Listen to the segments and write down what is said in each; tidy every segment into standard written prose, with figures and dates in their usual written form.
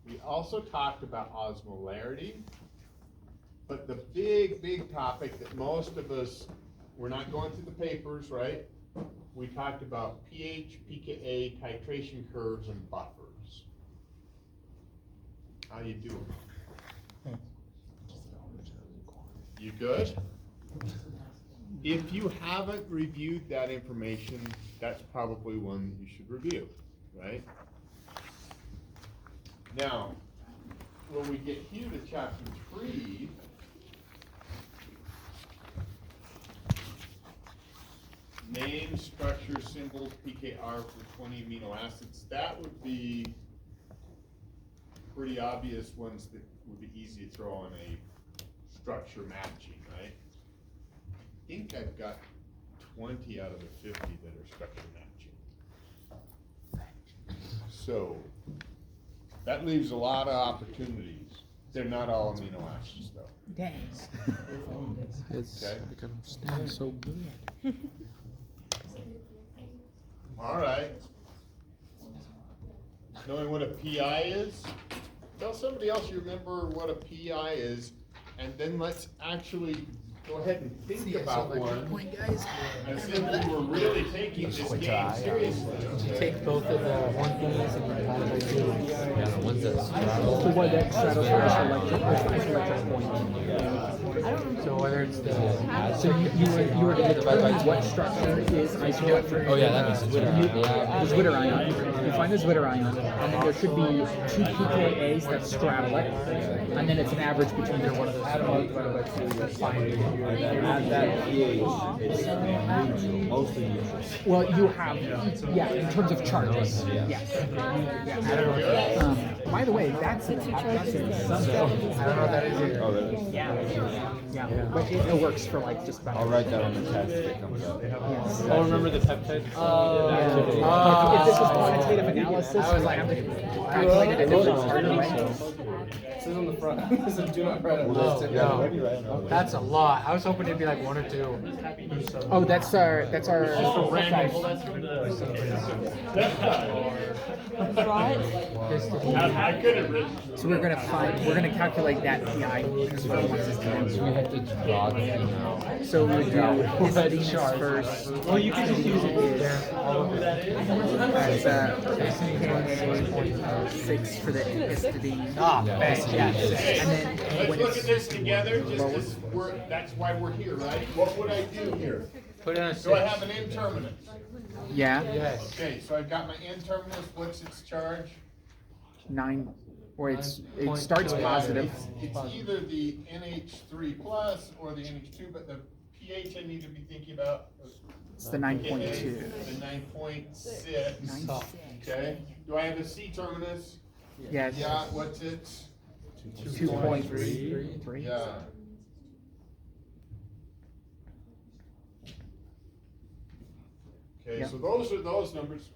We also talked about osmolarity, but the big topic that most of us, we're not going through the papers, right? We talked about pH, pKa, titration curves, and buffers. How you doing? You good? If you haven't reviewed that information, that's probably one you should review, right? Now, when we get here to chapter 3, name, structure, symbols, pKr for 20 amino acids, that would be pretty obvious ones that would be easy to throw on a structure matching, right? I think I've got 20 out of the 50 that are structure matching. So, that leaves a lot of opportunities. They're not all amino acids though. Dang. It's Okay. like so good. All right. Knowing what a PI is, tell somebody else you remember what a PI is, and then let's actually go ahead and think about one. As if we were really taking this game seriously. Take both of the one things and divide by two. Yeah, the ones that straddle. The one that straddles the isoelectric point. So whether it's the So you were to determine what structure is isoelectric. oh yeah, that makes sense. The zwitterion. You find the zwitterion, and then there should be two pKa's that straddle it, and then it's an average between the one of those. That pH is neutral, mostly neutral. Well, you have, yeah, in terms of charges, yes. By the way, that's in I don't know what that is either. Oh, really? yeah, but it works for like just about. I'll write that on the test if it comes up. Yes. Oh, remember the peptide? Like, if this was quantitative analysis, I was like, I'm calculated a different harder way. This is on the front. This is do not write on Oh, this. no. That's a lot. I was hoping it'd be like one or two. Oh, that's our I could have written. So we're gonna calculate that PI. So we have to draw them out. So we would do histidine first. Well, you can just use it there. All of it. As PKA 6 for the histidine. Ah, Hey, And then when let's look at it's this together, just as that's why we're here, right? What would I do here? Put it on a Do I 6. have an N-terminus? yeah, Yes. Okay, so I've got my N-terminus, what's its charge? 9, or it starts positive. It's either the NH3 plus or the NH2, but the pH I need to be thinking about. It's the 9.2. The 9.6. 9.6. Okay. Do I have a C-terminus? Yes. Yeah, what's its? 2.3. Yeah. Okay, Yep. so those are those numbers.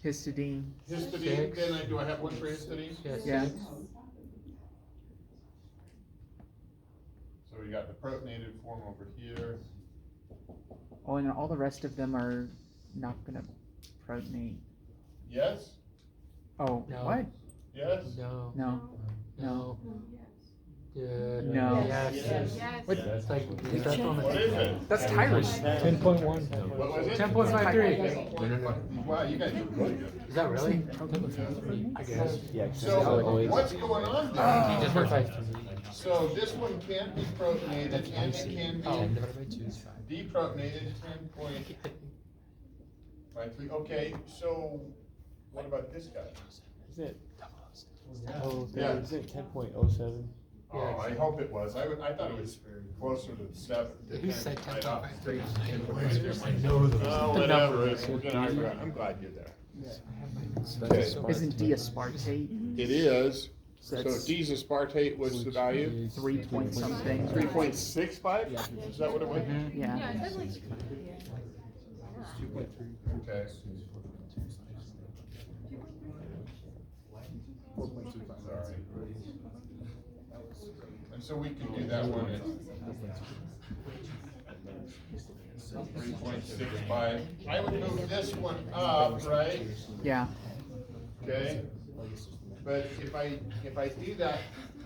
Histidine. Histidine, then do I have one for histidine? Yes. Yeah. So we got the protonated form over here. Oh, and all the rest of them are not gonna protonate. Yes? Oh, No. what? Yes? No. No. No. No. Yes. What? It's like, is that on What the is it? That's Tyrus. 10.1. What was it? 10.53. Wow, you guys are really good. Is that really? I guess. Yeah, 'cause So, it's what's going on there? Just for 5. So this one can't be protonated and it can 10 be divided by 2 is 5. deprotonated, 10.53. Okay, so what about this guy? Is it? Oh, Yeah. Is it 10.07? Oh, I hope it was. I thought it was closer to 7. to He 10, said right off. 10.53. I know those. Oh, whatever. We're gonna argue. I'm glad you're there. Isn't D aspartate? It is. So So that's D's aspartate was the value? 3 point something. 3.65? Is that what it was? Yeah. Okay. Sorry. And so we can do that one at 3.65. I would move this one up, right? Yeah. Okay. But if I do that,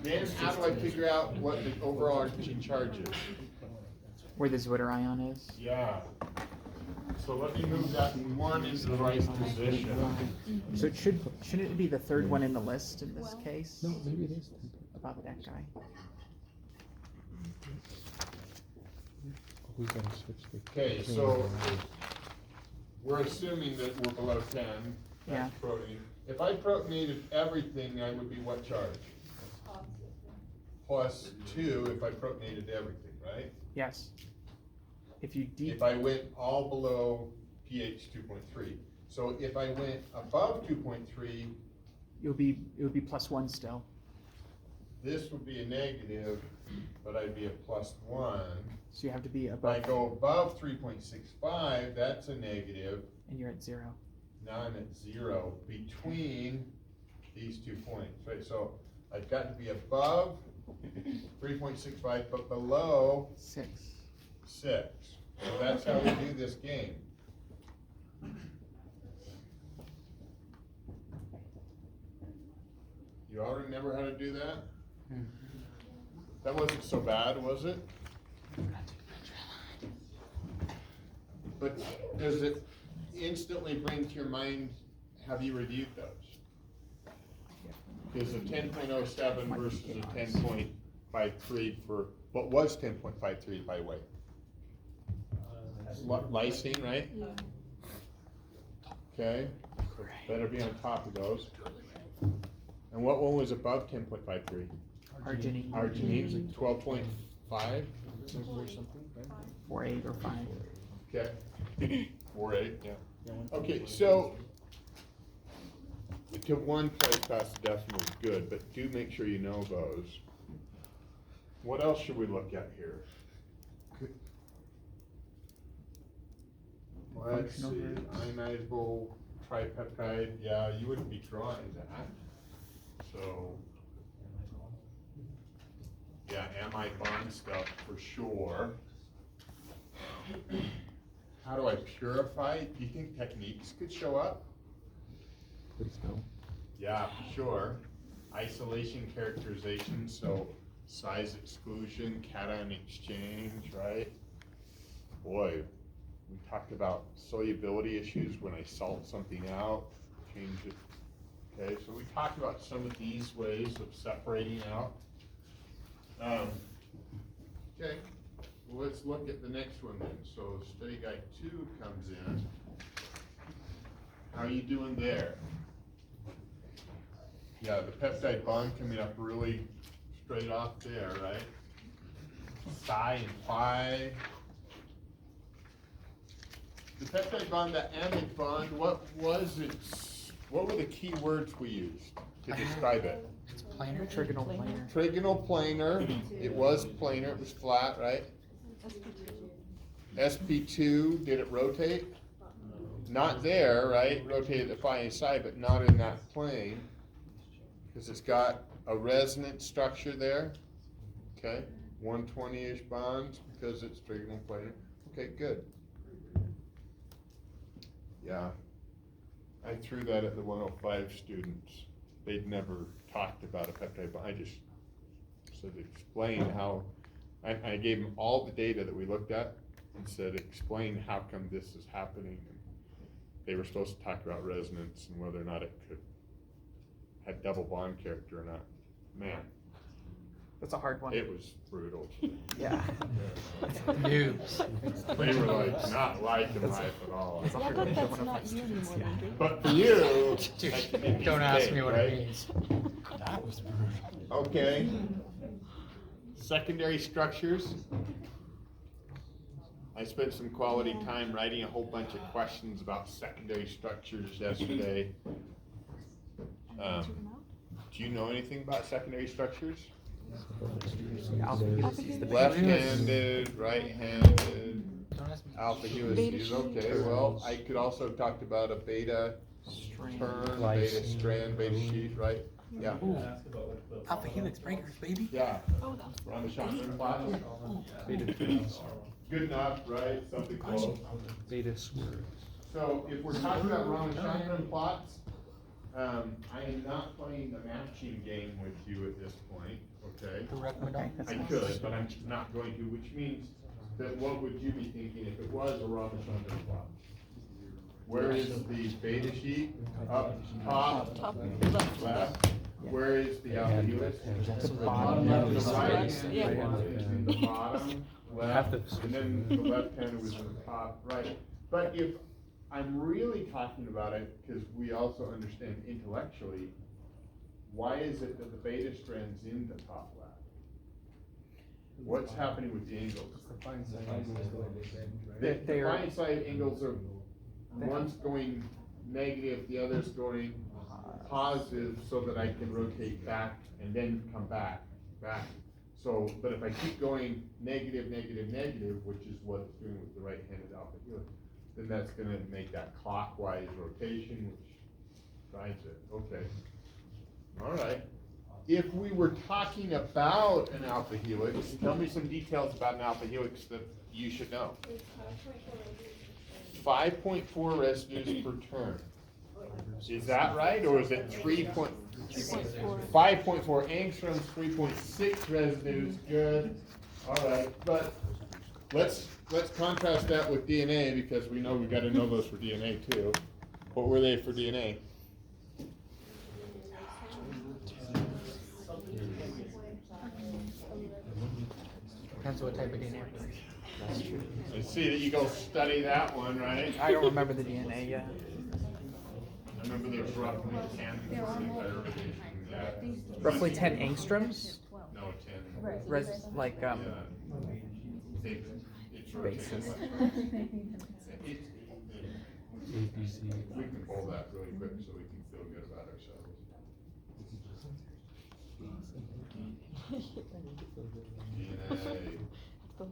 then how do I figure out what the overall arcing charge is? Where the Zwitterion is. Yeah. So let me move that one into the right position. So it shouldn't it be the third one in the list in this case? No, maybe it is. Above that guy. We gotta switch the. Okay, so we're assuming that we're below 10. Yeah. That's protein. If I protonated everything, I would be what charge? Plus 2 if I protonated everything, right? Yes. If you If I went all below pH 2.3. So if I went above 2.3, it would be +1 still. this would be a negative, but I'd be a +1. So you have to be If I above, go above 3.65, that's a negative. and you're at 0. Now I'm at 0 between these 2 points, right? So I've got to be above 3.65, but below 6. 6. So that's how we do this game. You all remember how to do that? That wasn't so bad, was it? But does it instantly bring to your mind, have you reviewed those? Is a 10.07 versus a 10.53 for, what was 10.53 by the way? Lysine, right? Yeah. Okay, better be on top of those. And what one was above 10.53? Arginine. Arginine's 12.5? 4.8 or 5. Okay. 4.8, yeah. Okay, so to one place past the decimal is good, but do make sure you know those. What else should we look at here? Let's see, ionizable tripeptide, yeah, you wouldn't be drawing that. So, yeah, amide bond stuff for sure. How do I purify? Do you think techniques could show up? Please no. Yeah, for sure. Isolation characterization, so size exclusion, cation exchange, right? Boy, we talked about solubility issues when I salt something out, change it. Okay, so we talked about some of these ways of separating out. Okay, well, let's look at the next one then. So study guide 2 comes in. How are you doing there? Yeah, the peptide bond coming up really straight off there, right? Psi and phi. The peptide bond, the amide bond, what was it? What were the key words we used to describe it? It's planar, trigonal planar. Trigonal planar, it was planar, it was flat, right? SP2, did it rotate? Not there, right? Rotated the phi and psi, but not in that plane. Because it's got a resonant structure there. Okay, 120-ish bonds because it's trigonal planar. Okay, good. Yeah, I threw that at the 105 students. They'd never talked about a peptide bond. I just said explain how, I gave them all the data that we looked at and said explain how come this is happening. And they were supposed to talk about resonance and whether or not it could had double bond character or not. Man, That's a hard one. it was brutal. Yeah. Noobs. They were like not liking life at all. That's a Yeah, hard but one. that's not you anymore, Andrew. But for you, Dude, that could be don't ask big, me what right? it means. That was brutal. Okay. Secondary structures. I spent some quality time writing a whole bunch of questions about secondary structures yesterday. Do you know anything about secondary structures? Alpha helices, the Left-handed, right-handed, Don't ask me. alpha Beta helices, sheet. okay, well, I could also have talked about a beta Strand. turn, Lysine. beta strand, beta sheet, right? Yeah, Alpha helix breakers, baby. yeah, Oh, that's on the shotgun class. Beta twins. Good enough, right? Something close. Beta squared. So if we're talking about Raman Shotgun plots, I am not playing the matching game with you at this point, okay? Okay, that's I nice. could, but I'm not going to, which means that what would you be thinking if it was a Ramachandra plot? Where is the beta sheet? Up top, Top left. Where is the alpha helix? The The bottom. right Yeah. hand is in the bottom left, and then the left hand was in the top right. But if I'm really talking about it, because we also understand intellectually, why is it that the beta strand's in the top left? What's happening with the angles? The They're- line side angles are, one's going negative, the other's going positive, so that I can rotate back and then come back. So, but if I keep going negative, negative, negative, which is what it's doing with the right-handed alpha helix, then that's gonna make that clockwise rotation, which drives it, okay. All right. If we were talking about an alpha helix, tell me some details about an alpha helix that you should know. 5.4 residues per turn. Is that right, or is it 5.4 angstroms, 3.6 residues, good, all right, but let's contrast that with DNA, because we know we gotta know those for DNA too. What were they for DNA? Depends what type of DNA. I see that you go study that one, right? I don't remember the DNA yet. I remember there was roughly 10. Yeah. Roughly 10 angstroms? No, 10. Like, Yeah. It's rotating. bases. We can pull that really quick so we can feel good about ourselves. DNA,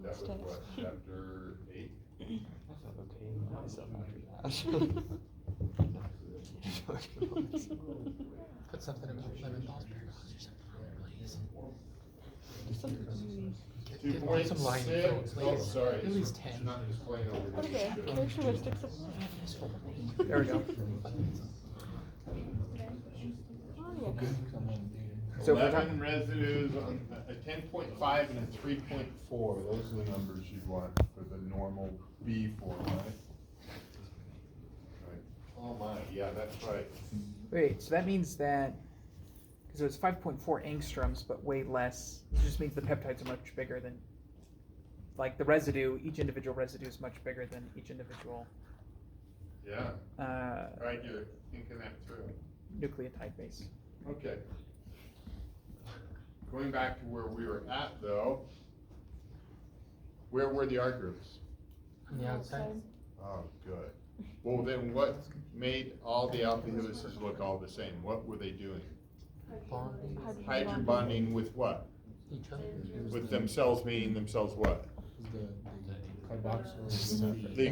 that was what, chapter 8? Put something about lemon balls. 2.6, oh, sorry. At least 10. It's not displaying over Okay, here. characteristics of. There we go. Oh, yeah. So if we're 11 talking- residues, on a 10.5 and a 3.4, those are the numbers you'd want for the normal B form, right? Right. Oh my, yeah, that's right. Wait, so that means that, because it was 5.4 angstroms, but way less, it just means the peptides are much bigger than, like the residue, each individual residue is much bigger than each individual Yeah, right, you're thinking that through. nucleotide base. Okay. Going back to where we were at though, where were the R groups? On the outside? Oh, good. Well, then what made all the alpha helices look all the same? What were they doing? Hydrogen bonding with what? Each other. With themselves, meaning themselves what? Carboxyl. The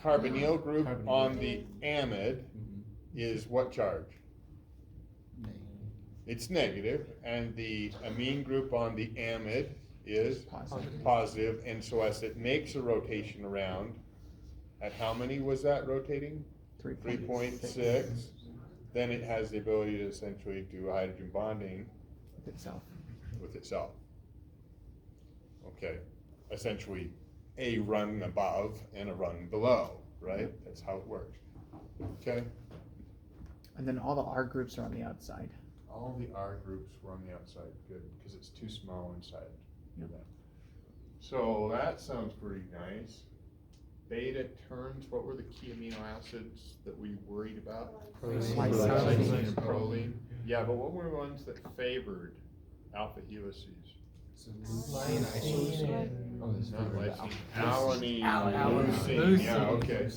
carbonyl group on the amide is what charge? It's negative, and the amine group on the amide is positive, and so as it makes a rotation around, at how many was that rotating? 3.6. Then it has the ability to essentially do hydrogen bonding With itself. with itself. Okay, essentially a rung above and a rung below, right? That's how it works. Okay, And then all the R groups are on the outside. all the R groups were on the outside, good, because it's too small inside. Yep. So that sounds pretty nice. Beta turns, what were the key amino acids that we worried about? Lysine and proline. Yeah, but what were the ones that favored alpha helices? Not lysine, alanine, leucine, yeah, okay,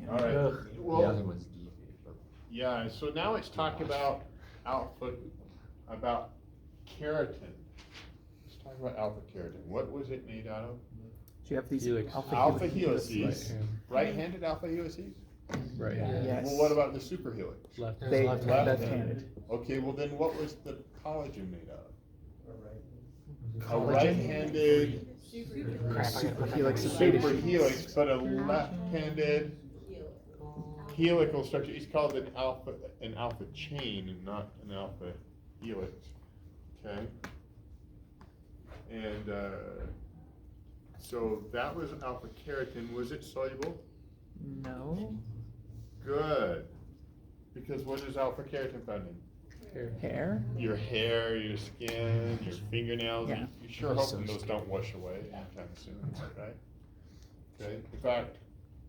all right. The Well, other one's default. yeah, so now it's talk about about keratin. Let's talk about alpha keratin. What was it made out of? So you have these Helix. Alpha helices, right-handed alpha helices? Right. Yes. Well, what about the superhelix? Left. They Left-handed. left-handed. Okay, well then what was the collagen made out of? A Collagen? right-handed Crap, I got the helix of beta super sheets. helix, but a left-handed helical structure. It's called an an alpha chain and not an alpha helix, okay? And, so that was alpha keratin. Was it soluble? No. Good. Because what is alpha keratin found in? Hair? Your hair, your skin, your fingernails. Yeah. You sure hoping those don't wash away anytime soon, right? Okay. In fact,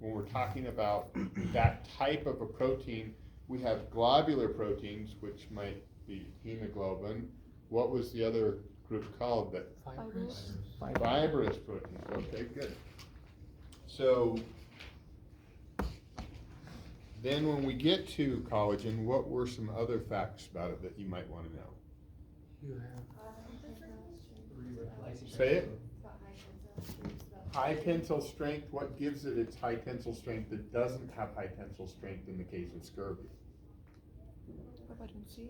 when we're talking about that type of a protein, we have globular proteins, which might be hemoglobin. What was the other group called that? Fibrous. Fibrous proteins. Okay, good. So then when we get to collagen, what were some other facts about it that you might want to know? Say it. High tensile strength. What gives it its high tensile strength that doesn't have high tensile strength in the case of scurvy? Vitamin C.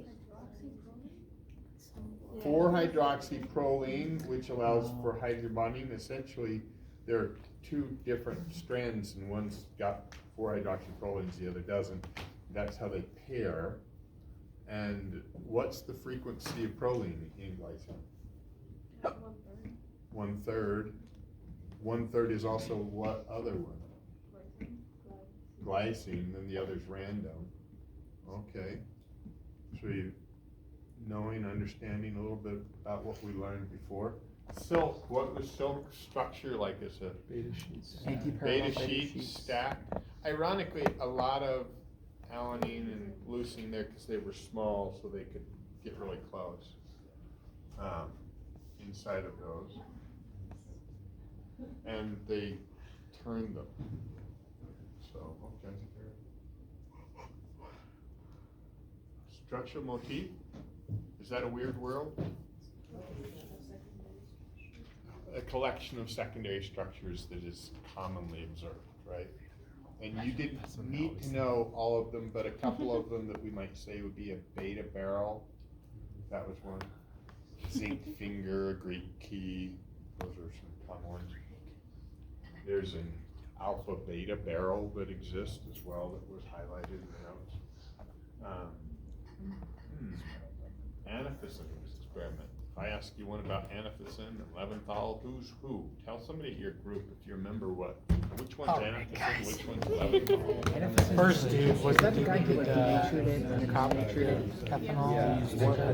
4-hydroxyproline, which allows for hydrobonding. Essentially, there are two different strands, and one's got 4-hydroxyprolines, the other doesn't. That's how they pair. And what's the frequency of proline in glycine? 1/3. 1/3 is also what other one? Glycine, and the other's random. Okay. So you knowing, understanding a little bit about what we learned before. Silk, what was silk structure like as a Beta sheets. Anti-parallel beta sheet stacked? Ironically, a lot of alanine and leucine there because they were small, so they could get really close inside of those. And they turned them. So, okay. Structural motif? Is that a weird world? A collection of secondary structures that is commonly observed, right? And you didn't need to know all of them, but a couple of them that we might say would be a beta barrel. That was one. Zinc finger, a Greek key. Those are some common ones. There's an alpha beta barrel that exists as well that was highlighted in the notes. Anaphysin experiment. If I ask you one about Anaphysin and Leventhal, who's who? Tell somebody at your group if you remember which one's Anaphysin, which one's Leventhal. First dude was that the guy who denatured it and carbonated ethanol? with the I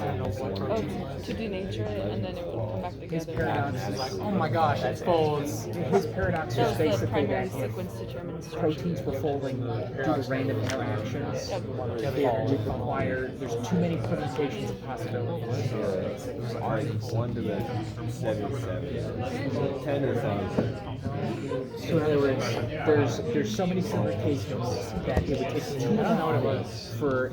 don't know what Oh, protein to denature it and then it would come back His together. paradox was. is Like, oh my gosh, it folds. his paradox That is was the basically primary that if sequence determined structure. proteins were folding due to random interactions, Yep. it would require, there's too many permutations of possibilities. 1 to the 77. 10 or 5. So in other words, there's so many similar cases that it would take too long for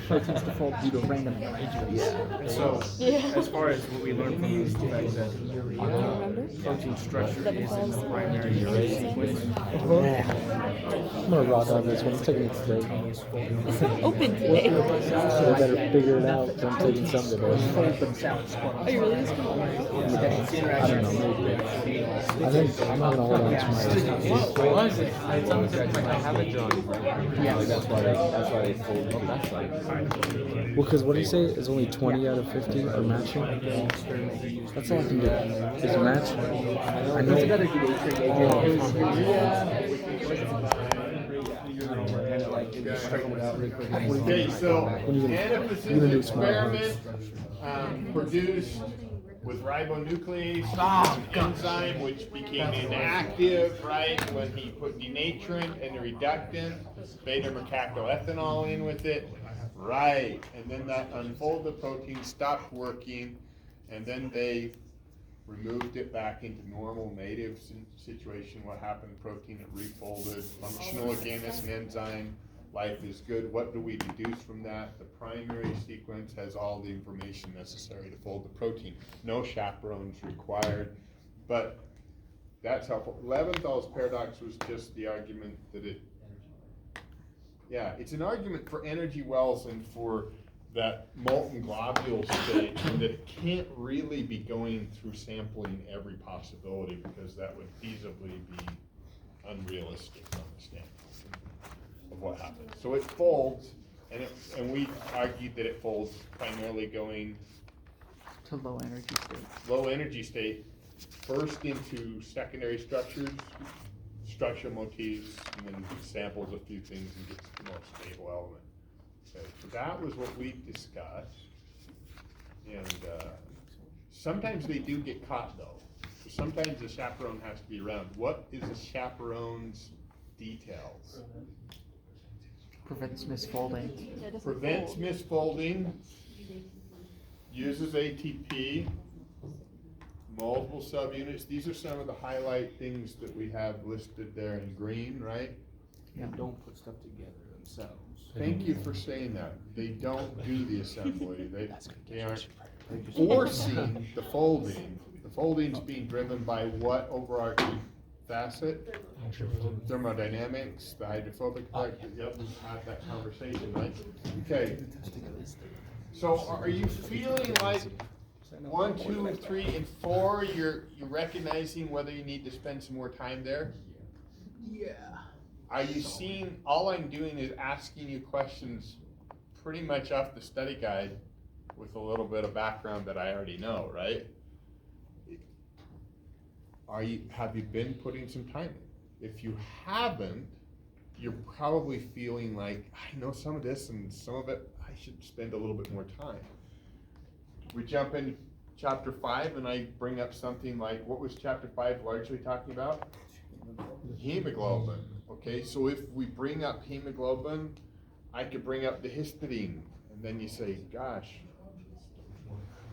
proteins to fold due to random interactions. And so, Yeah. as far as what we learned from this, the fact that Remember? protein structure is Leventhal the primary sequence. I'm gonna raw dog this one. I'm taking it today. Open today. So I better figure it out. 'Cause I'm taking some today. Fold themselves. Are you really just gonna I don't know. Maybe. I think I'm not gonna hold on to my. What was it? It's on the like I have it drawn. Yeah, That's why they fold it. That's like Well, because what do you say is only 20 out of 50 are matching? That's all I can do. Is match. I know. There's another denature agent. It was Okay, so Anaphysin experiment produced with ribonuclease, an enzyme which became inactive, right, when he put denaturant and a reductant, beta-mercaptoethanol in with it, right, and then that unfolded protein stopped working, and then they removed it back into normal native situation. What happened? Protein it refolded, functional again as an enzyme. Life is good. What do we deduce from that? The primary sequence has all the information necessary to fold the protein. No chaperones required, but that's helpful. Leventhal's paradox was just the argument that it's an argument for energy wells and for that molten globule state, and that it can't really be going through sampling every possibility because that would feasibly be unrealistic from the standpoint. of what happens. So it folds, and we argued that it folds primarily going To low energy state. low energy state, first into secondary structures, structural motifs, and then samples a few things and gets the most stable element. Okay, so that was what we discussed. And sometimes they do get caught though. So sometimes the chaperone has to be around. What is a chaperone's details? Prevents misfolding. Prevents misfolding, uses ATP, multiple subunits. These are some of the highlight things that we have listed there in green, right? Yeah. Don't put stuff together themselves. Thank you for saying that. They don't do the assembly. They aren't forcing the folding. The folding's being driven by what overarching facet? Thermodynamics, the hydrophobic effect. Yep, we've had that conversation, right? Okay. So are you feeling like 1, 2, 3, and 4, you're recognizing whether you need to spend some more time there? Yeah. Are you seeing, all I'm doing is asking you questions pretty much off the study guide with a little bit of background that I already know, right? Have you been putting some time in? If you haven't, you're probably feeling like, I know some of this and some of it, I should spend a little bit more time. We jump into chapter 5 and I bring up something like, what was chapter 5 largely talking about? Hemoglobin. Okay, so if we bring up hemoglobin, I could bring up the histidine, and then you say, gosh,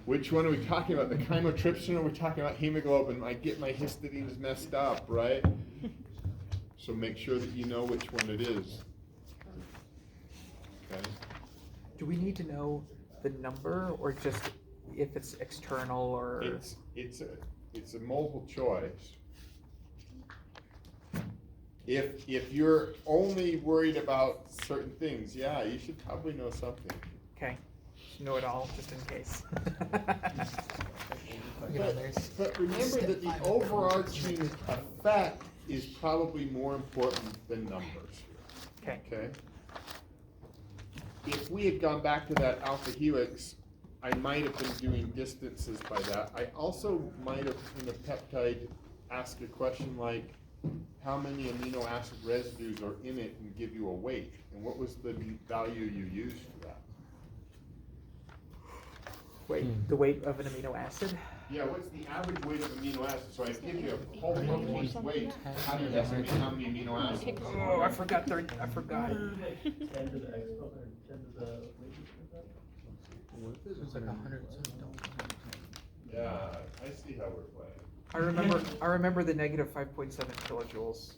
which one are we talking about? The chymotrypsin, or are we talking about hemoglobin? I get my histidines messed up, right? So make sure that you know which one it is. Okay. Do we need to know the number, or just if it's external, or? It's a multiple choice. If you're only worried about certain things, yeah, you should probably know something. Okay, know it all, just in case. But remember that the overarching effect is probably more important than numbers. Okay. Okay? If we had gone back to that alpha helix, I might have been doing distances by that. I also might have, in a peptide, asked a question like, how many amino acid residues are in it, and give you a weight, and what was the value you used for that? Wait, the weight of an amino acid? Yeah, what's the average weight of amino acids? So I give you a whole company's weight, how do you estimate how many amino acids? Oh, I forgot. I forgot. It's like 100. Yeah, I see how we're playing. I remember the negative 5.7 kilojoules,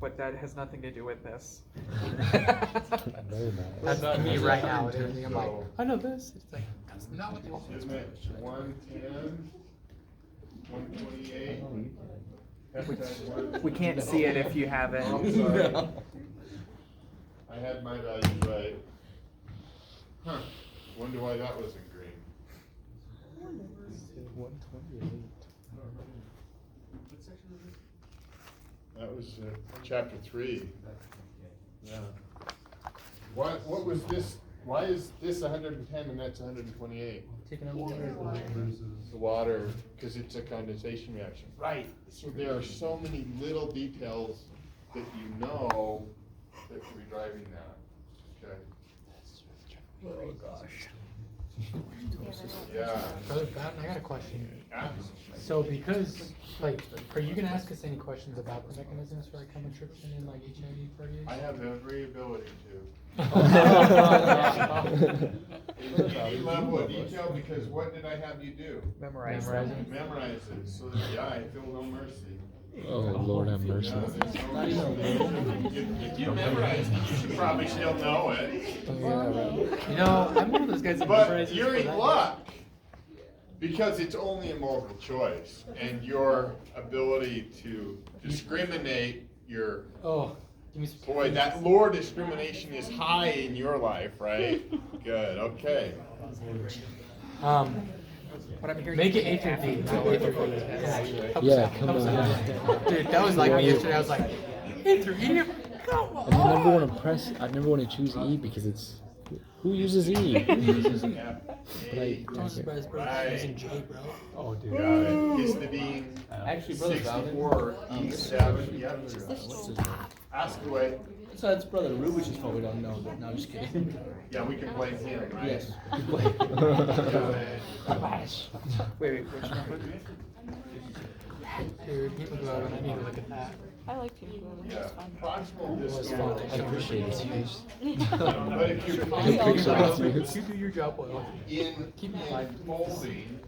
but that has nothing to do with this. Very bad. That's me right now. With everything. I'm like, So- I know this. It's like, that's not what they want. Isn't it 110, 128? We can't see it if you have it. I'm sorry. I had my values right. Huh, wonder why that was in green. 128. That was chapter 3. Yeah. What was this? Why is this 110 and that's 128? Taking out water. The water, because it's a condensation reaction. Right. So there are so many little details that you know that could be driving that. Okay. Oh gosh. Yeah. Brother Batten, I got a question. Ask. So because, like, are you gonna ask us any questions about the mechanisms for like chymotrypsin and like HIV protease? I have every ability to. to. Any level of detail, because what did I have you do? Memorize. Memorizing. Memorize it, so that, yeah, I feel no mercy. Oh, Lord have mercy. Yeah, there's no mercy. If you memorize it, you should probably still know it. Oh, yeah, right. You know, I'm one of those guys that But memorizes you're for in that. luck, because it's only a multiple choice, and your ability to discriminate your, Oh, give me some. boy, that lore discrimination is high in your life, right? Good, okay. What I'm hearing. Make it A through D. not A through D. Yeah, come on. Dude, that was like me yesterday. I was like, A through E. And I never want to press. I never want to choose E because it's who uses E? Who uses E? But I Right. Using J, bro. oh dude. Got it. Histidine, Actually, brother Valvin, 64, E7, yep. what's his Ask away. So that's brother Rubich is probably don't know, but no, I'm just kidding. Yeah, we can blame him, right? Yes. Wait, which number? Dude, hemoglobin, I need to look at that. I like hemoglobin, Yeah, it's fun. proximal It was distal. fun. I appreciate it. But if you're We all talking about You do your job well. in folding,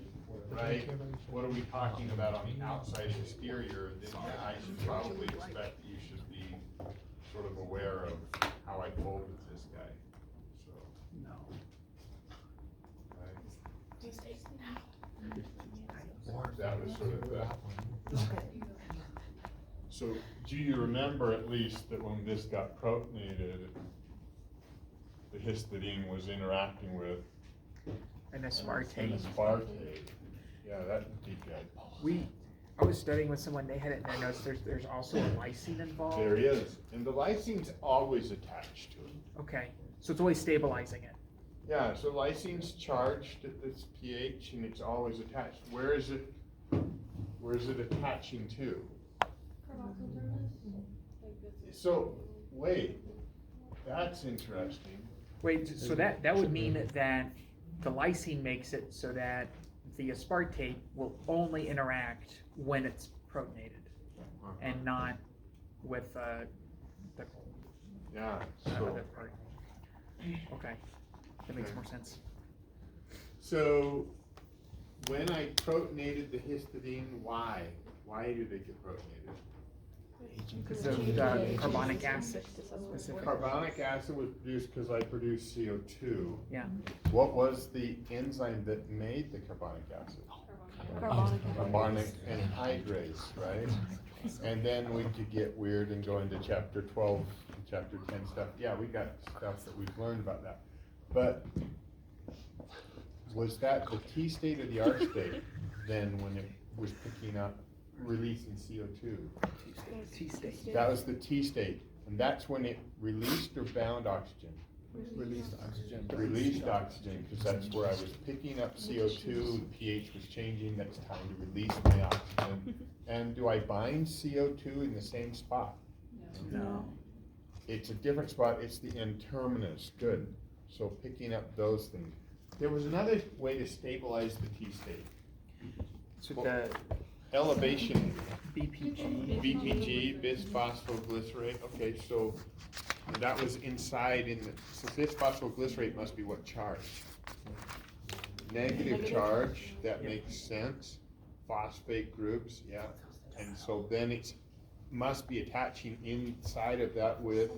right, what are we talking about on the outside exterior, then yeah, I should probably expect that you should be sort of aware of how I fold with this guy, so. No. Right. That was sort of the. So, do you remember at least that when this got protonated, the histidine was interacting with An an aspartate. aspartate? Yeah, that would be good. I was studying with someone, they had it in their notes, there's also a lysine involved. There is, and the lysine's always attached to it. Okay, so it's always stabilizing it. Yeah, so lysine's charged at this pH and it's always attached. Where is it attaching to? So, wait, that's interesting. Wait, so that would mean that the lysine makes it so that the aspartate will only interact when it's protonated and not with the Yeah, other so, part. Okay, that makes more sense. so when I protonated the histidine, why? Why did it get protonated? Because of the carbonic acid. specifically. Carbonic acid was produced because I produced CO2. Yeah. What was the enzyme that made the carbonic acid? Carbonic anhydrase, right? And then we could get weird and go into chapter 12, chapter 10 stuff. Yeah, we got stuff that we've learned about that. But was that the T state or the R state then when it was picking up, releasing CO2? T state. That was the T state, and that's when it released or bound oxygen. Released oxygen. Released oxygen, because that's where I was picking up CO2, the pH was changing, that's time to release my oxygen. And do I bind CO2 in the same spot? No. It's a different spot, it's the N-terminus, good. So picking up those things. There was another way to stabilize the T state. So the Elevation, BPG. BPG, bisphosphoglycerate, okay, so that was inside in the, so bisphosphoglycerate must be what charge? Negative charge, that makes sense. Phosphate groups, yeah. And so then it's, must be attaching inside of that with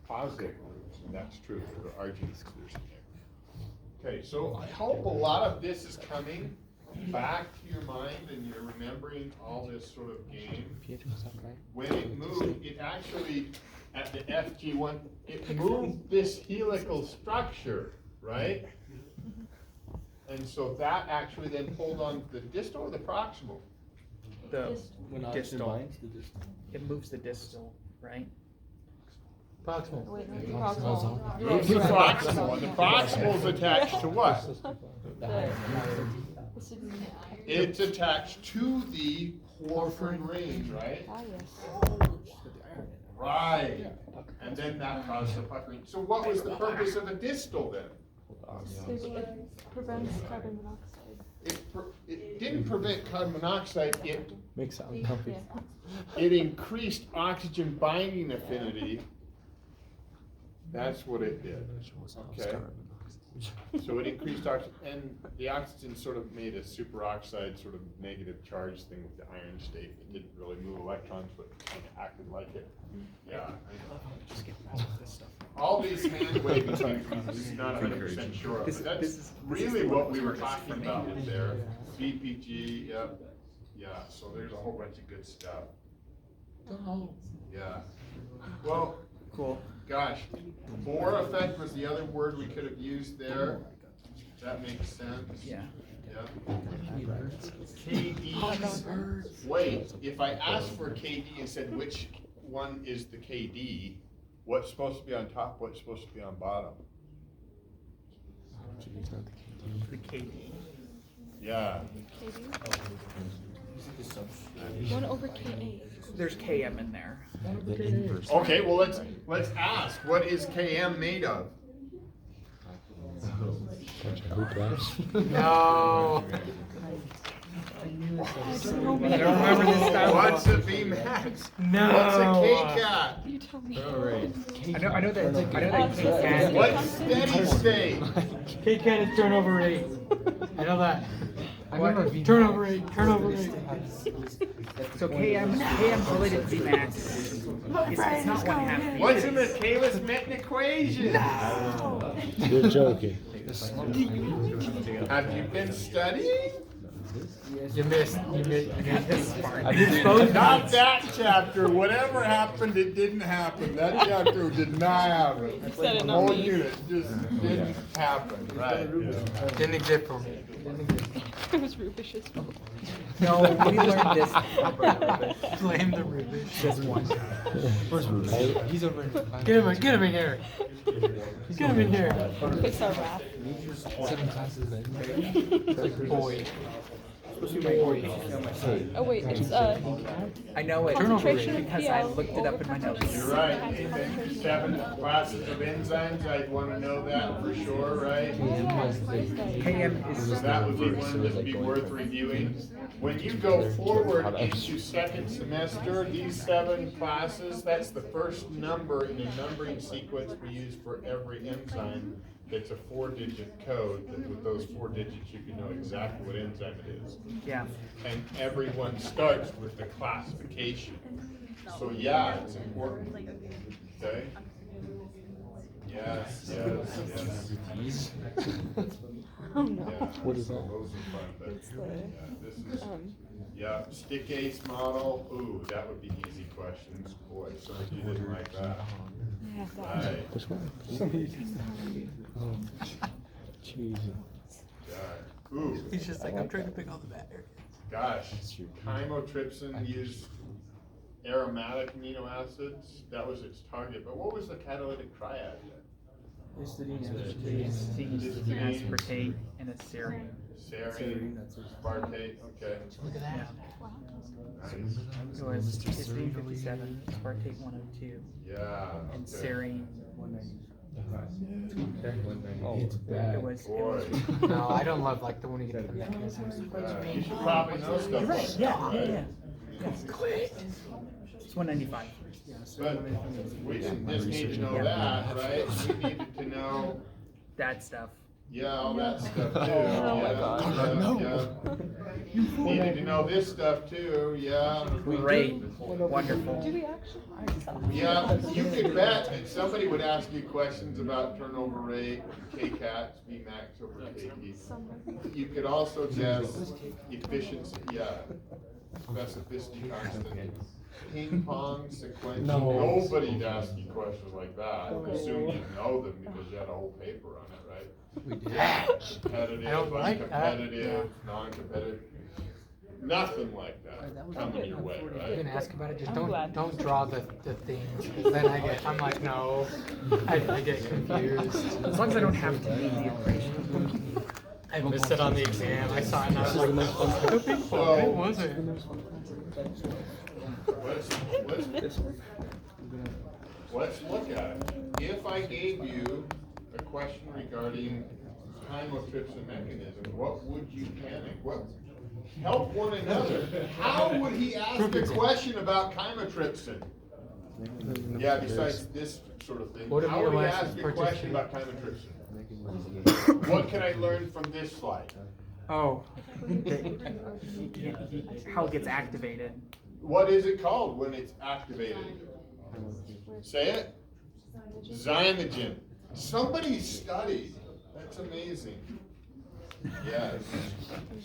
positive groups, and that's true, there are arginine's in there. Okay, so I hope a lot of this is coming back to your mind and you're remembering all this sort of game. When it moved, it actually, at the FG1, it moved this helical structure, right? And so that actually then pulled on the distal or the proximal? The When oxygen distal. binds the distal. It moves the distal, right? Proximal. Wait, no, The proximal. You're Moves the right. proximal, and the proximal's attached to what? It's attached to the porphyrin ring, right? Ah, yes. Right, and then that caused the puckering. So what was the purpose of the distal then? It prevents carbon monoxide. It didn't prevent carbon monoxide, Makes it uncomfy. Yeah. it increased oxygen binding affinity. That's what it did, okay? So it increased oxygen, and the oxygen sort of made a superoxide sort of negative charge thing with the iron state. It didn't really move electrons, but it kind of acted like it. Yeah. Just get all of this stuff. All these hand waving things, I'm not 100% sure of, This- but this that's is really the what one we were that's hardest talking for me. about there. BPG, yep, yeah, so there's a whole bunch of good stuff. Yeah. Well, Cool. gosh, Bohr effect was the other word we could have used there. That makes sense. Yeah. Yeah. KD. Wait, if I asked for KD and said one is the KD, what's supposed to be on top, what's supposed to be on bottom? The KD. Yeah, KD? 1 over KA. There's KM in there. okay, well, let's ask, what is KM made of? No. I don't know. I don't remember this stuff. What's a VMAX? No. What's a KCAT? You tell me. I know that KCAT. What's steady state? KCAT is turnover rate. I know that. What? Turnover rate. Turnover rate. So KM's related to Vmax. It's not 1/2. What's a Michaelis-Menten equation? You're joking. Have you been studying? You missed. You missed. Not that chapter. Whatever happened, it didn't happen. That chapter did not happen. said it, The not whole me. unit just didn't happen, right? Didn't exist for me. It was Rubish's fault. No, we learned this. Blame the Rubish. Just one. Where's Rubish? He's over. Get him in here. Get him in here. Fix our wrath. 7 classes in. Boy. Oh wait, it's I know it concentration because of I PL looked it up in my notes. You're right. 7 classes of enzymes. I'd want to know that for sure, right? KM is So that would be one that would be worth reviewing. When you go forward into second semester, these 7 classes, that's the first number in a numbering sequence we use for every enzyme. It's a 4-digit code, that with those 4 digits you can know exactly what enzyme it is. Yeah. And everyone starts with the classification. So yeah, it's important. Okay? Yes, yes, yes. Oh no. Yeah. What is that? Those are fun, but, It's the, yeah, this is, yeah, stick ace model, ooh, that would be easy questions, boy, some of you didn't like that. I have that. Right, Which one? Oh, jeez. yeah. Ooh, He's just like, I'm trying to pick all the bad areas. gosh, chymotrypsin used aromatic amino acids, that was its target, but what was the catalytic triad then? Histidine, aspartate, and a serine. Serine, aspartate, okay. Look at that. Yeah. Nice. It was histidine 57, aspartate 102, Yeah, and okay. serine. Oh, It was. Boy. No, I don't love like the one you get the mechanisms. You should probably know stuff like that, Yeah, right? yeah. It's 195. But we didn't just need to know that, right? We needed to know, That stuff. yeah, all that stuff too. Oh my Yeah, God. yeah. Needed to know this stuff too, yeah. Great. Wonderful. Do we actually? Yeah, you could bet that somebody would ask you questions about turnover rate, KCATs, Vmax over KT. You could also guess efficiency, yeah, specificity constant. Ping pong sequential, nobody'd ask you questions like that, assume you know them because you had a whole paper on it, right? We did. Competitive, I don't like that. uncompetitive, non-competitive, nothing like that coming your way, You right? can ask about it, just I'm glad. don't draw the things, 'cause then I'm like, no, I get confused. As long as I don't have to make the equation. I missed it on the exam, I saw it and I was like, So- what was it? Let's look at it. If I gave you a question regarding chymotrypsin mechanism, what would you panic? What, help one another. How would he ask a question about chymotrypsin? Yeah, besides this sort of thing, What how would he amino ask acids a question participate? about chymotrypsin? What can I learn from this slide? Oh. How it gets activated. What is it called when it's activated? Say it. Zymogen. Somebody studied. That's amazing. Yes,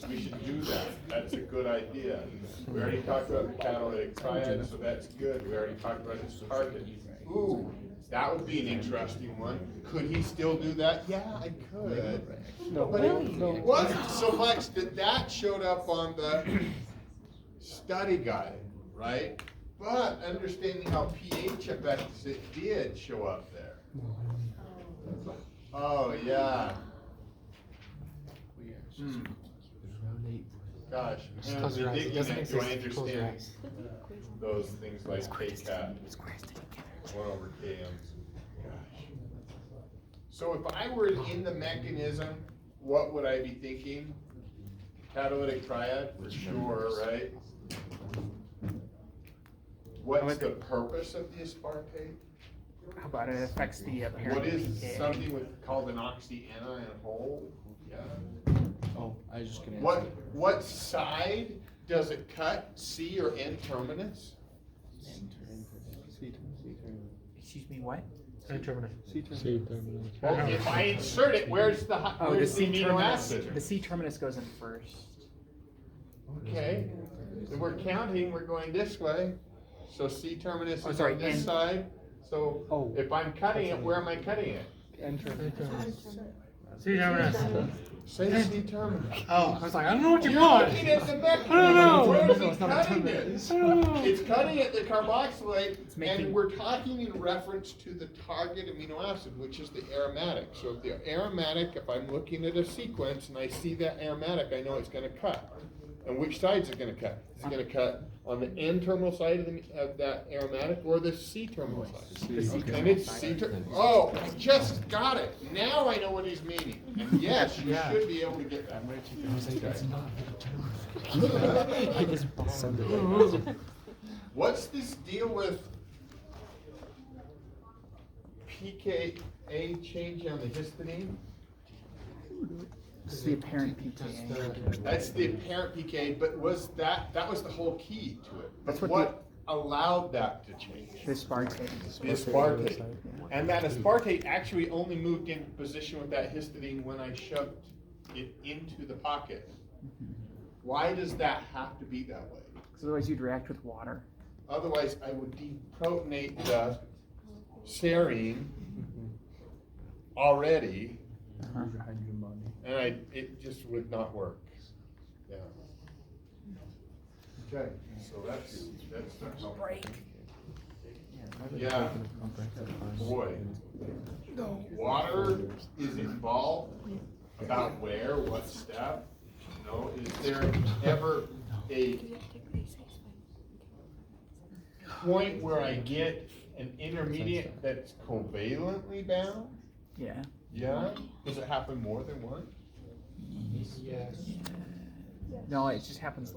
we should do that. That's a good idea. We already talked about the catalytic triad, so that's good. We already talked about his target. Ooh, that would be an interesting one. Could he still do that? Yeah, I could. But it wasn't so much that showed up on the study guide, right? But understanding how pH affects it did show up there. Oh, yeah. Hmm. Gosh, Just man, close your eyes. It digging doesn't it, do I exist. Close your understand eyes. those things like KCAT, 1/km? Gosh. So if I were in the mechanism, what would I be thinking? Catalytic triad, for sure, right? What's the purpose of the aspartate? How about it affects the apparent What is PK? something with, called an oxyanion hole? Yeah. Oh, I was just gonna. What side does it cut, C or N terminus? Excuse me, what? N-terminus. Well, if I insert it, where's the, Oh, the where's the C amino terminus. acid? The C terminus goes in first. Okay, if we're counting, we're going this way, so C terminus Oh, is sorry, on this N. side, so Oh. if I'm cutting it, where am I cutting it? C-terminus. Say C terminus. Oh, I was like, I don't know what you're You're calling. looking at the No, mechanism, where is no, it it's not a cutting it? terminus. It's cutting at the carboxylate, making- and we're talking in reference to the target amino acid, which is the aromatic. So if the aromatic, if I'm looking at a sequence and I see that aromatic, I know it's gonna cut. And which side is it gonna cut? Is it gonna cut on the N-terminal side of that aromatic or the C-terminal side? The C And terminal it's side. C-terminal, oh, I just got it. Now I know what he's meaning. And yes, you Yeah. should be able to get that. What's this deal with pKa change on the histidine? This is the apparent PK. That's the apparent pK, but was that was the whole key to it. That's But what what allowed that to change? The aspartate. The aspartate. And that aspartate actually only moved into position with that histidine when I shoved it into the pocket. Why does that have to be that way? Because otherwise you'd react with water. Otherwise, I would deprotonate the serine already, and it just would not work. Yeah. Okay, so that's not helpful. Yeah. Boy. Water is involved about where, what step? No, is there ever a point where I get an intermediate that's covalently bound? Yeah. Yeah? Does it happen more than once? Yes. No, it just happens.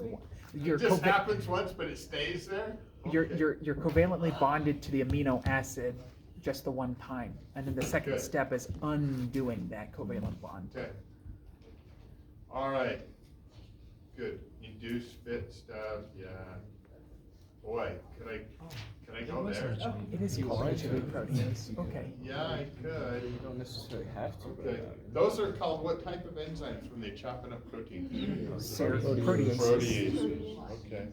It just happens once, but it stays there? You're, Okay. you're covalently bonded to the amino acid just the one time. And then the second Good. step is undoing that covalent bond. Okay. All right. Good. Induce fit stuff, yeah. Boy, could I go there? It is called HLA protease. Okay. Yeah, I could. You don't necessarily have to. but, Okay. Those are called what type of enzymes when they chopping up protein? Proteases. Proteases, okay.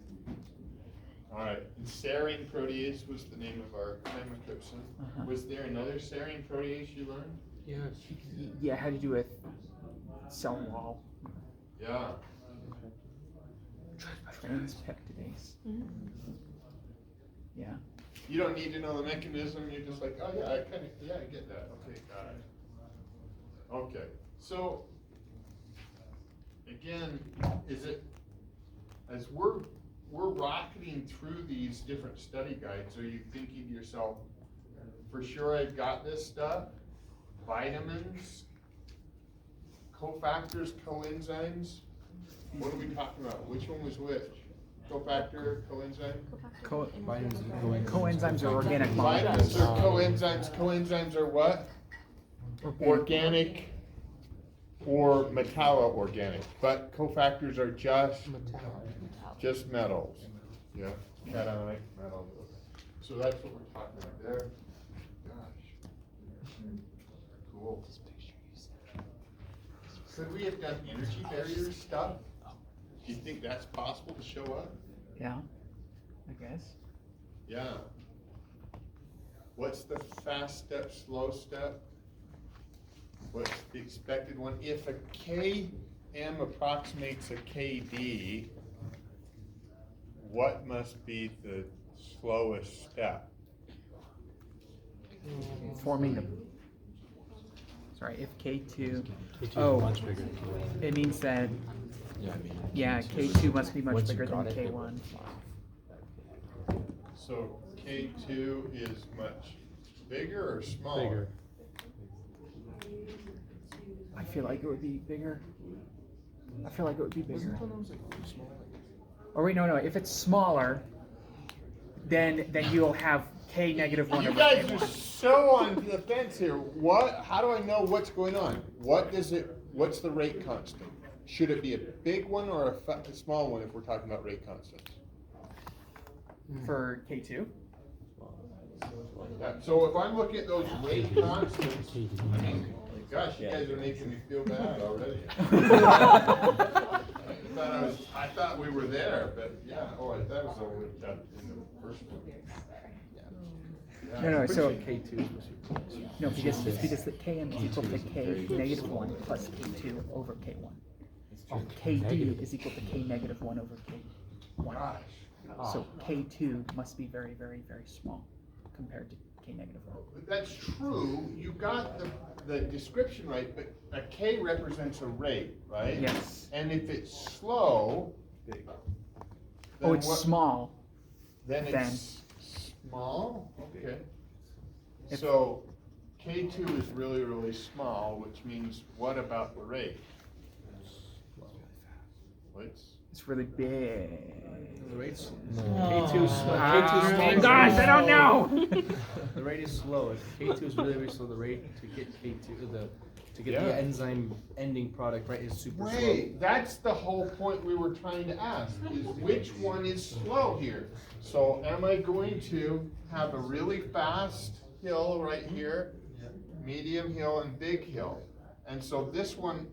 All right, and serine protease was the name of our chymotrypsin. Uh-huh. Was there another serine protease you learned? Yes. Yeah, it had to do with cell wall. Yeah. Transpeptidase. Yeah. You don't need to know the mechanism, you're just like, oh yeah, I get that, okay, got it. Okay, so, again, is it, as we're rocketing through these different study guides, are you thinking to yourself, for sure I've got this stuff? Vitamins, cofactors, coenzymes? What are we talking about? Which one was which? Cofactor, coenzyme? Coenzymes are organic Vitamins molecules. are coenzymes, coenzymes are what? Organic or metallo-organic, but cofactors are just metals. Yeah, cationic metals. So that's what we're talking about there. Gosh. Cool. Could we have done energy barrier stuff? Do you think that's possible to show up? Yeah, I guess. Yeah. What's the fast step, slow step? What's the expected one? If a Km approximates a Kd, what must be the slowest step. Forming the. Sorry, if K2. K2 is Oh, much bigger. it means that Yeah, I mean. yeah, K2 must be much Once you bigger than got it, it K1. So K2 is much bigger or smaller? Bigger. I feel like it would be bigger. I feel like it would be bigger. Or wait, no. If it's smaller, then you'll have K negative 1 You over guys K1. are so on the fence here. How do I know what's going on? What's the rate constant? Should it be a big one or a small one if we're talking about rate constants? For K2. Yeah, so if I'm looking at those rate constants, I mean, gosh, you guys are making me feel bad already. I thought we were there, but yeah, that was over in the first one. No, so K2 is supposed to be. no, because it's because the Km is equal to K negative 1 plus K2 over K1. KD is equal to K negative 1 over K1. Gosh. So K2 must be very, very, very small compared to K negative 1. That's true, you got the description right, but a K represents a rate, right? Yes. And if it's slow, then Oh, it's what- small. Then then. it's small, okay. If- So K2 is really, really small, which means what about the rate? What's, It's really big. The rate's No. K2 is slow. Ah, K2 is slow. gosh, I don't know. The rate is slow. If K2 is really, really slow, the rate to get K2 to get Yeah. the enzyme ending product right is super wait, that's the whole point we were trying to ask, is which one is slow here? So am I going to have a really fast hill right here, medium hill and big hill? And so this one,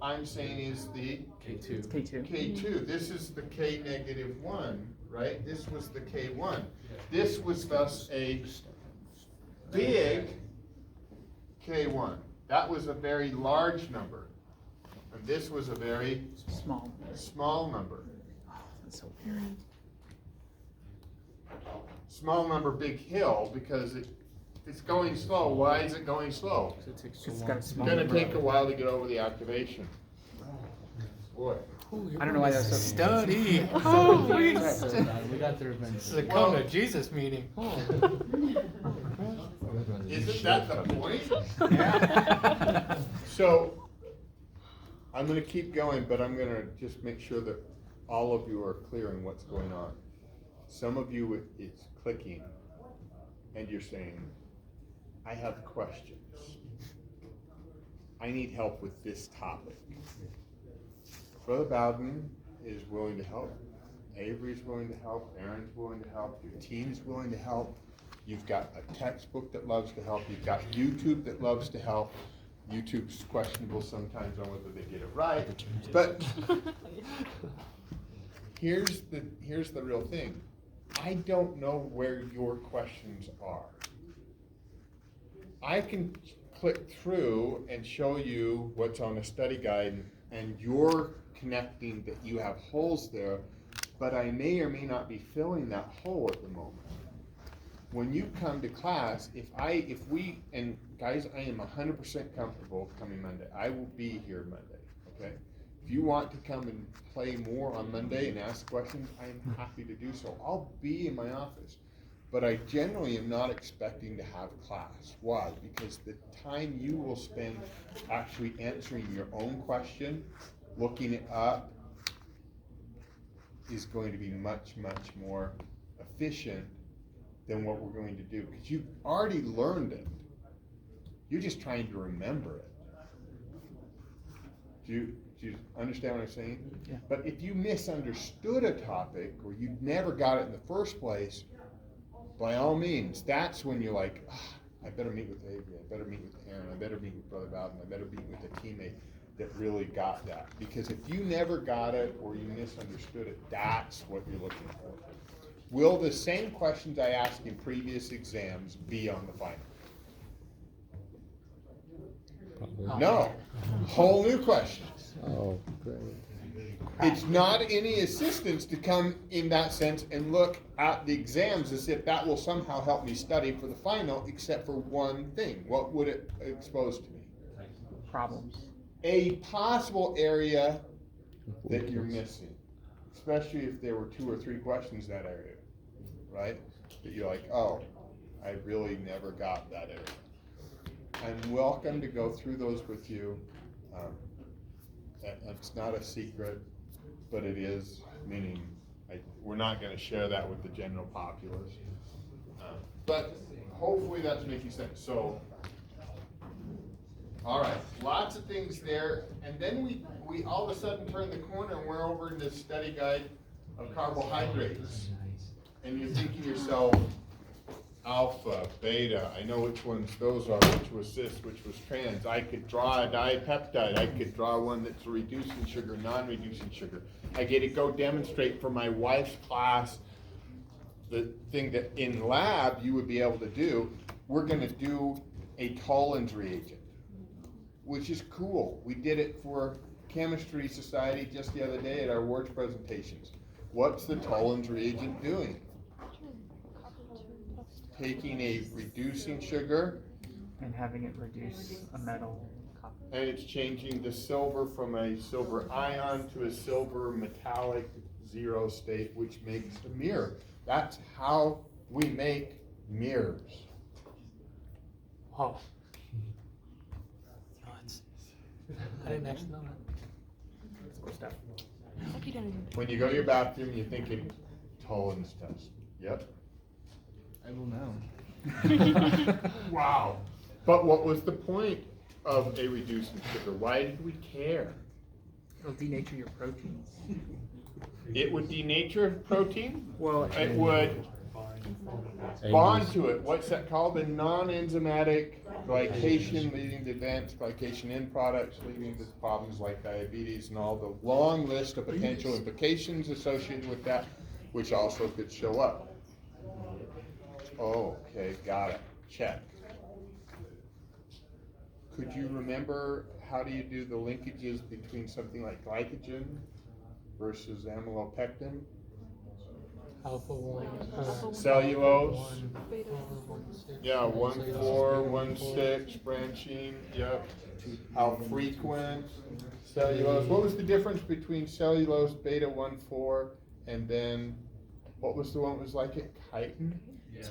I'm saying is the K2. It's K2. K2, this is the K negative 1, right? This was the K1. This was thus a big K1. That was a very large number. And this was a very Small. small number. That's so weird. Small number, big hill, because it's going slow. Why is it going slow? It takes so It's long. got a It's small gonna number. take a while to get over the activation. Boy. I don't know why that's so Study. We got there eventually. This is a come to Jesus meeting. Isn't that the point? Yeah. So, I'm gonna keep going, but I'm gonna just make sure that all of you are clear on what's going on. Some of you, it's clicking, and you're saying, I have questions. I need help with this topic. Brother Bowden is willing to help. Avery's willing to help. Aaron's willing to help. Your team's willing to help. You've got a textbook that loves to help. You've got YouTube that loves to help. YouTube's questionable sometimes on whether they get it right. But here's the real thing. I don't know where your questions are. I can click through and show you what's on a study guide, and you're connecting that you have holes there, but I may or may not be filling that hole at the moment. When you come to class, and guys, I am 100% comfortable coming Monday. I will be here Monday, okay? If you want to come and play more on Monday and ask questions, I am happy to do so. I'll be in my office. But I generally am not expecting to have class. Why? Because the time you will spend actually answering your own question, looking it up, is going to be much, much more efficient than what we're going to do. Because you've already learned it. You're just trying to remember it. Do you understand what I'm saying? Yeah. But if you misunderstood a topic, or you never got it in the first place, by all means, that's when you're like, I better meet with Avery, I better meet with Aaron, I better meet with Brother Bowden, I better meet with a teammate that really got that. Because if you never got it or you misunderstood it, that's what you're looking for. Will the same questions I asked in previous exams be on the final? Probably. No. Whole new questions. Oh, great. It's not any assistance to come in that sense and look at the exams as if that will somehow help me study for the final, except for one thing. What would it expose to me? Problems. A possible area that you're missing, especially if there were 2 or 3 questions that area, right? That you're like, oh, I really never got that area. I'm welcome to go through those with you. It's not a secret, but it is, meaning we're not going to share that with the general populace. But hopefully that's making sense. So, all right, lots of things there. And then we all of a sudden turn the corner and we're over in this study guide of carbohydrates. And you're thinking to yourself, alpha, beta, I know which ones those are, which was cis, which was trans. I could draw a dipeptide. I could draw one that's reducing sugar, non-reducing sugar. I get to go demonstrate for my wife's class the thing that in lab you would be able to do. We're going to do a Tollens reagent, which is cool. We did it for Chemistry Society just the other day at our awards presentations. What's the Tollens reagent doing? Taking a reducing sugar And having it reduce a metal. and it's changing the silver from a silver ion to a silver metallic 0 state, which makes a mirror. That's how we make mirrors. Wow. I didn't actually know that. That's cool stuff. Hope you don't even. When you go to your bathroom, you're thinking Tollens test. Yep. I will now. Wow. But what was the point of a reducing sugar? Why did we care? It'll denature your proteins. It would denature protein? Well, It would bond to it. What's that called? A non-enzymatic glycation leading to advanced glycation end products, leading to problems like diabetes and all the long list of potential implications associated with that, which also could show up. Oh, okay, got it. Check. Could you remember how do you do the linkages between something like glycogen versus amylopectin? Alpha 1. Cellulose. Beta. Yeah, 1,4, 1,6 branching, yep. How frequent? Cellulose. What was the difference between cellulose beta 1,4 and then what was the one that was like it? Chitin?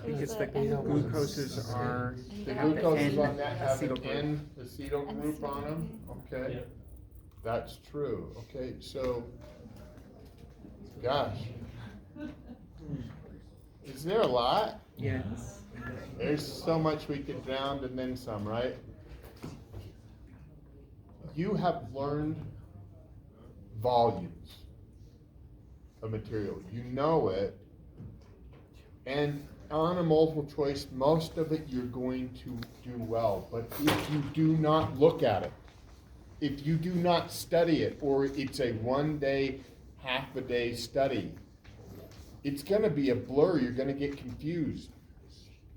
because the N- glucoses are The have the glucoses on that have N-acetyl an group. N-acetyl group on them? Okay. That's true. Okay, so, gosh. Is there a lot? Yes. There's so much we could drown and then some, right? You have learned volumes of material. You know it. And on a multiple choice, most of it you're going to do well. But if you do not look at it, if you do not study it, or it's a 1 day, half a day study, it's gonna be a blur, you're gonna get confused.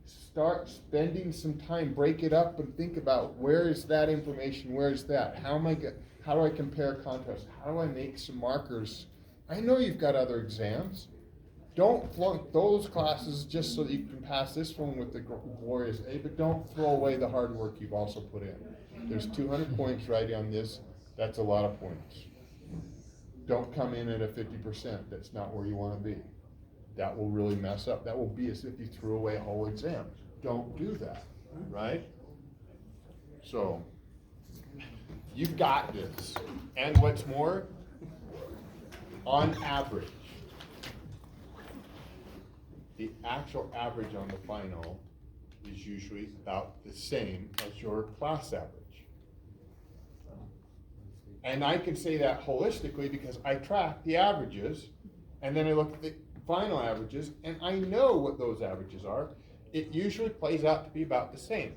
Start spending some time, break it up and think about where is that information, where is that? How do I compare contrast? How do I make some markers? I know you've got other exams. Don't flunk those classes just so that you can pass this one with the glorious A, but don't throw away the hard work you've also put in. There's 200 points right on this, that's a lot of points. Don't come in at a 50%, that's not where you wanna be. That will really mess up. That will be as if you threw away a whole exam. Don't do that, right? So, you've got this. And what's more, on average, the actual average on the final is usually about the same as your class average. And I can say that holistically because I track the averages, and then I look at the final averages, and I know what those averages are. It usually plays out to be about the same.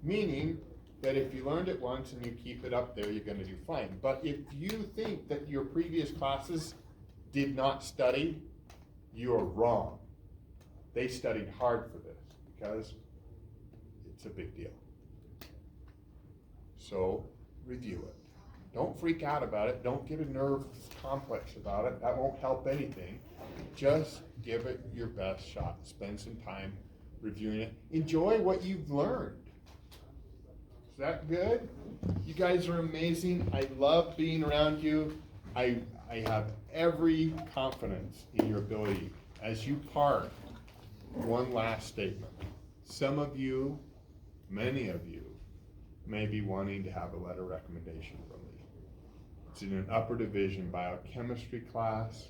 Meaning that if you learned it once and you keep it up there, you're gonna do fine. But if you think that your previous classes did not study, you are wrong. They studied hard for this because it's a big deal. So review it. Don't freak out about it. Don't get a nerve complex about it. That won't help anything. Just give it your best shot. Spend some time reviewing it. Enjoy what you've learned. Is that good? You guys are amazing. I love being around you. I have every confidence in your ability. As you part, one last statement. Some of you, many of you, may be wanting to have a letter of recommendation from me. It's in an upper division biochemistry class.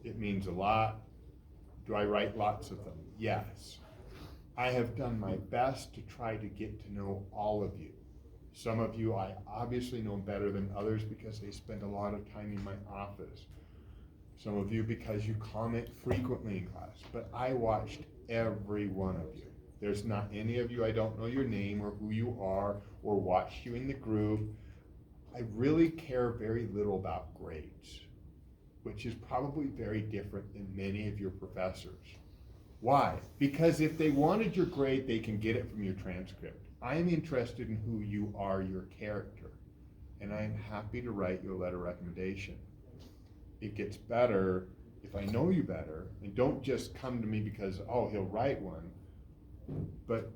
It means a lot. Do I write lots of them? Yes. I have done my best to try to get to know all of you. Some of you I obviously know better than others because they spend a lot of time in my office. Some of you because you comment frequently in class, but I watched every one of you. There's not any of you I don't know your name or who you are or watched you in the group. I really care very little about grades, which is probably very different than many of your professors. Why? Because if they wanted your grade, they can get it from your transcript. I am interested in who you are, your character, and I am happy to write your letter of recommendation. It gets better if I know you better, and don't just come to me because, oh, he'll write one, but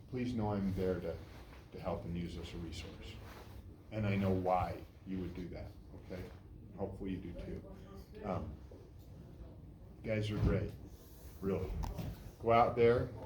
please know I'm there to help and use as a resource. And I know why you would do that, okay? Hopefully you do too. You guys are great, really. Go out there,